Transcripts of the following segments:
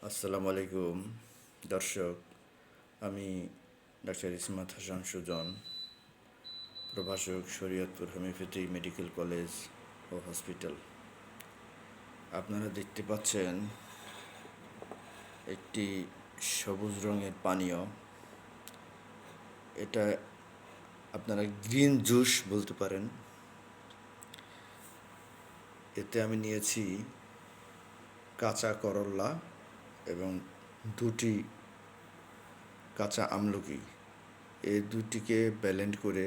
আসসালামু আলাইকুম দর্শক। আমি ডাক্তার ইসমাত হাসান সুজন, প্রভাষক, শরীয়তপুর হোমিওপ্যাথি মেডিকেল কলেজ ও হসপিটাল। আপনারা দেখতে পাচ্ছেন একটি সবুজ রঙের পানীয়। এটা আপনারা গ্রিন জুস বলতে পারেন। এতে আমি নিয়েছি কাঁচা করল্লা এবং দুটি কাঁচা আমলকি। এই দুটিকে ব্লেন্ড করে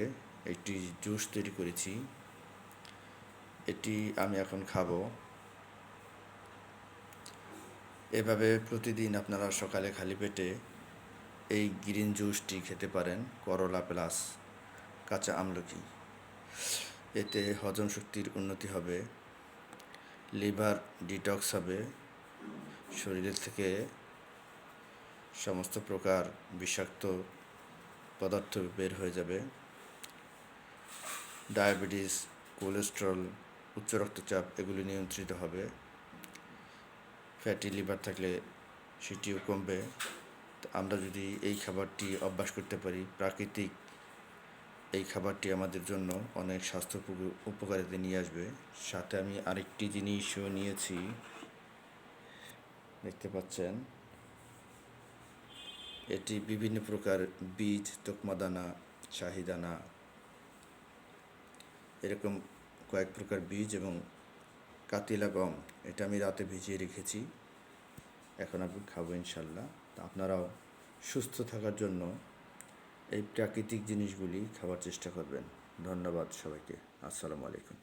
একটি জুস তৈরি করেছি। এটি আমি এখন খাবো। এভাবে প্রতিদিন আপনারা সকালে খালি পেটে এই গ্রিন জুসটি খেতে পারেন, করলা প্লাস কাঁচা আমলকি। এতে হজম শক্তির উন্নতি হবে, লিভার ডিটক্স হবে, শরীরের থেকে সমস্ত প্রকার বিষাক্ত পদার্থ বের হয়ে যাবে। ডায়াবেটিস, কোলেস্টেরল, উচ্চ রক্তচাপ এগুলি নিয়ন্ত্রিত হবে। ফ্যাটি লিভার থাকলে সেটিও কমবে। আমরা যদি এই খাবারটি অভ্যাস করতে পারি, প্রাকৃতিক এই খাবারটি আমাদের জন্য অনেক স্বাস্থ্য উপকারিতা নিয়ে আসবে। সাথে আমি আরেকটি জিনিসও নিয়েছি, দেখতে পাচ্ছেন। এটি বিভিন্ন প্রকার বীজ, তকমাদানা, শাহিদানা, এরকম কয়েক প্রকার বীজ এবং কাতিলা গম। এটা আমি রাতে ভিজিয়ে রেখেছি, এখন আমি খাবো ইনশাল্লাহ। আপনারাও সুস্থ থাকার জন্য এই প্রাকৃতিক জিনিসগুলি খাওয়ার চেষ্টা করবেন। ধন্যবাদ সবাইকে। আসসালামু আলাইকুম।